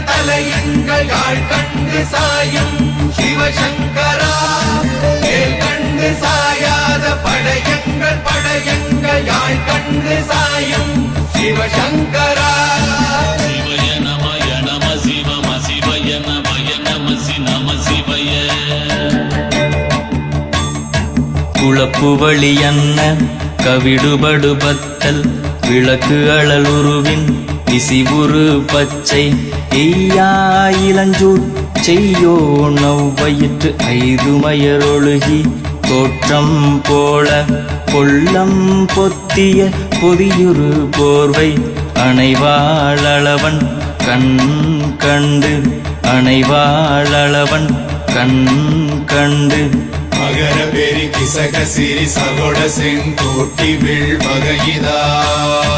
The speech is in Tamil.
தலையங்கள் யாழ் கண்டு சாயும் சிவசங்கரா வேல் கண்டு சாயாத படையங்கள் யாழ் கண்டு சாயும் சிவசங்கரா சிவய நமய நம சிவம சிவய நமய நம நம சிவய குளப்புவழி அன்ன கவிடுபடு பத்தல் விளக்கு அழலுருவின் இசிவுரு பச்சை எய்யா இளஞ்சூர் செய்யோ நவ்வயிற்று ஐதுமயரொழுகி தோற்றம் போல கொள்ளம் பொத்திய பொதியுரு போர்வை அணைவாளவன் கண் கண்டு அணைவாளவன் கண் கண்டு மகர பெரி கிசக சிறி சகோட செங்கோட்டி வில் வகையிதாள்